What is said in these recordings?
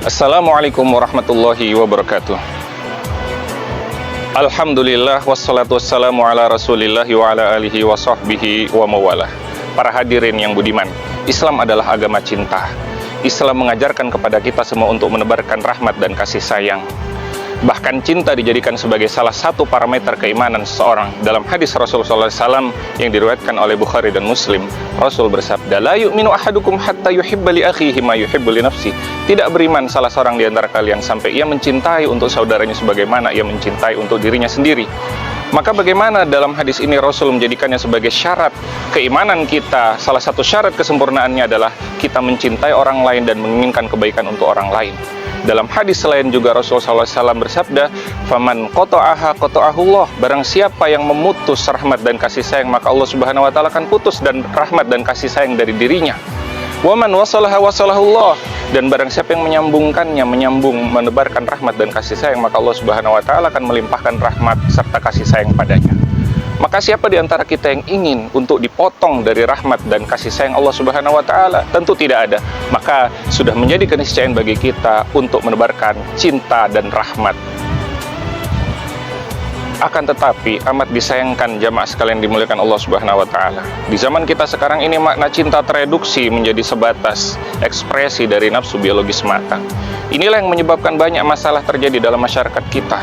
Assalamualaikum warahmatullahi wabarakatuh. Alhamdulillah wassalatu wassalamu ala rasulillahi wa ala alihi wa sahbihi wa mawalah. Para hadirin yang budiman, Islam adalah agama cinta. Islam mengajarkan kepada kita semua untuk menebarkan rahmat dan kasih sayang. Bahkan cinta dijadikan sebagai salah satu parameter keimanan seseorang. Dalam hadis Rasulullah SAW yang diriwayatkan oleh Bukhari dan Muslim, Rasul bersabda, "La yu'minu ahadukum hatta yuhibba li akhihi ma yuhibbu li nafsi." Tidak beriman salah seorang di antara kalian sampai ia mencintai untuk saudaranya sebagaimana ia mencintai untuk dirinya sendiri. Maka bagaimana dalam hadis ini Rasul menjadikannya sebagai syarat keimanan kita? Salah satu syarat kesempurnaannya adalah kita mencintai orang lain dan menginginkan kebaikan untuk orang lain. Dalam hadis lain juga Rasulullah SAW bersabda, "Faman qata'aha qata'ahullah." Barang siapa yang memutus rahmat dan kasih sayang, maka Allah Subhanahu wa taala akan putus dan rahmat dan kasih sayang dari dirinya. "Waman wasalaha wasalahullah." Dan barang siapa yang menyambungkannya, menebarkan rahmat dan kasih sayang, maka Allah Subhanahu wa taala akan melimpahkan rahmat serta kasih sayang padanya. Maka siapa di antara kita yang ingin untuk dipotong dari rahmat dan kasih sayang Allah Subhanahu wa taala? Tentu tidak ada. Maka sudah menjadi keniscayaan bagi kita untuk menebarkan cinta dan rahmat. Akan tetapi amat disayangkan jamaah sekalian dimuliakan Allah Subhanahu wa taala. Di zaman kita sekarang ini makna cinta tereduksi menjadi sebatas ekspresi dari nafsu biologis semata. Inilah yang menyebabkan banyak masalah terjadi dalam masyarakat kita.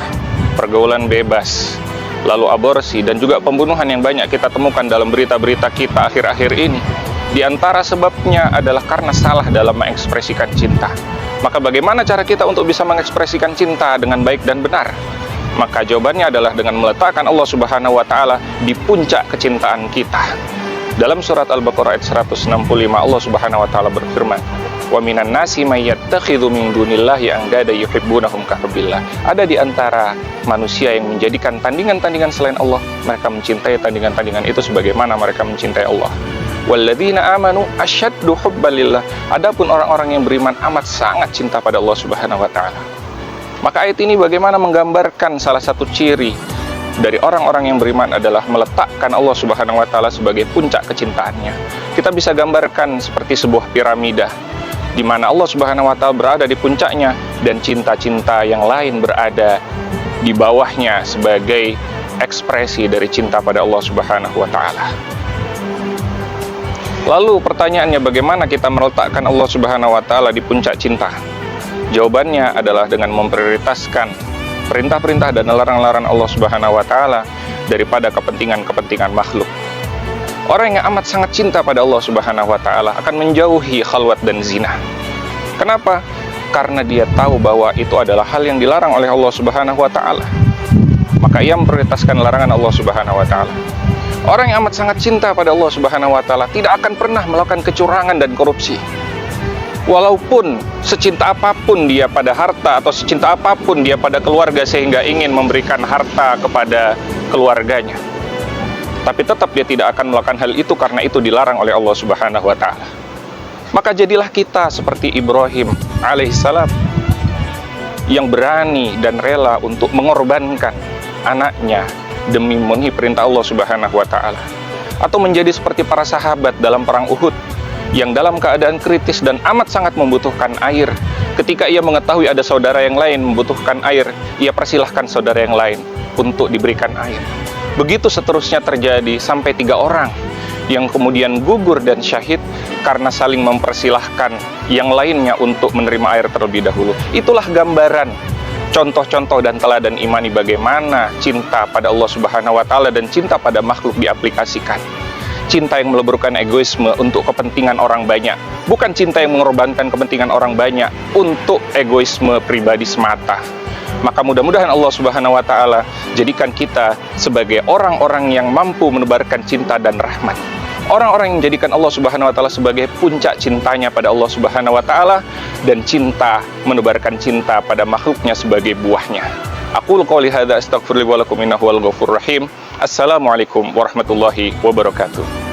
Pergaulan bebas, lalu aborsi, dan juga pembunuhan yang banyak kita temukan dalam berita-berita kita akhir-akhir ini. Di antara sebabnya adalah karena salah dalam mengekspresikan cinta. Maka bagaimana cara kita untuk bisa mengekspresikan cinta dengan baik dan benar? Maka jawabannya adalah dengan meletakkan Allah Subhanahu wa taala di puncak kecintaan kita. Dalam surat Al-Baqarah ayat 165 Allah Subhanahu wa taala berfirman, "Wa minan nasi may yattakhidhu min dunillahi andada yuhibbunahum ka hubbillah." Ada di antara manusia yang menjadikan tandingan-tandingan selain Allah, mereka mencintai tandingan-tandingan itu sebagaimana mereka mencintai Allah. Walladzina amanu asyaddu hubbalillah. Adapun orang-orang yang beriman amat sangat cinta pada Allah Subhanahu wa taala. Maka ayat ini bagaimana menggambarkan salah satu ciri dari orang-orang yang beriman adalah meletakkan Allah Subhanahu wa taala sebagai puncak kecintaannya. Kita bisa gambarkan seperti sebuah piramida di mana Allah Subhanahu wa taala berada di puncaknya dan cinta-cinta yang lain berada di bawahnya sebagai ekspresi dari cinta pada Allah Subhanahu wa taala. Lalu pertanyaannya, bagaimana kita meletakkan Allah Subhanahu wa taala di puncak cinta? Jawabannya adalah dengan memprioritaskan perintah-perintah dan larangan-larangan Allah Subhanahu wa taala daripada kepentingan-kepentingan makhluk. Orang yang amat sangat cinta pada Allah Subhanahu wa taala akan menjauhi khalwat dan zina. Kenapa? Karena dia tahu bahwa itu adalah hal yang dilarang oleh Allah Subhanahu wa taala. Maka ia memprioritaskan larangan Allah Subhanahu wa taala. Orang yang amat sangat cinta pada Allah Subhanahu wa taala tidak akan pernah melakukan kecurangan dan korupsi. Walaupun secinta apapun dia pada harta atau secinta apapun dia pada keluarga sehingga ingin memberikan harta kepada keluarganya, tapi tetap dia tidak akan melakukan hal itu karena itu dilarang oleh Allah Subhanahu wa taala. Maka jadilah kita seperti Ibrahim alaihissalam yang berani dan rela untuk mengorbankan anaknya demi memenuhi perintah Allah Subhanahu wa taala. Atau menjadi seperti para sahabat dalam perang Uhud yang dalam keadaan kritis dan amat sangat membutuhkan air. Ketika ia mengetahui ada saudara yang lain membutuhkan air, ia persilahkan saudara yang lain untuk diberikan air. Begitu seterusnya terjadi sampai 3 orang yang kemudian gugur dan syahid karena saling mempersilahkan yang lainnya untuk menerima air terlebih dahulu. Itulah gambaran, contoh-contoh dan teladan imani bagaimana cinta pada Allah Subhanahu wa taala dan cinta pada makhluk diaplikasikan. Cinta yang meleburkan egoisme untuk kepentingan orang banyak, bukan cinta yang mengorbankan kepentingan orang banyak untuk egoisme pribadi semata. Maka mudah-mudahan Allah Subhanahu wa taala jadikan kita sebagai orang-orang yang mampu menebarkan cinta dan rahmat. Orang-orang yang menjadikan Allah Subhanahu wa taala sebagai puncak cintanya pada Allah Subhanahu wa taala dan cinta menebarkan cinta pada makhluknya sebagai buahnya. Aqulu qouli hadza astaghfirullahi wa lakum innahu huwal ghafurur rahim. Assalamualaikum warahmatullahi wabarakatuh.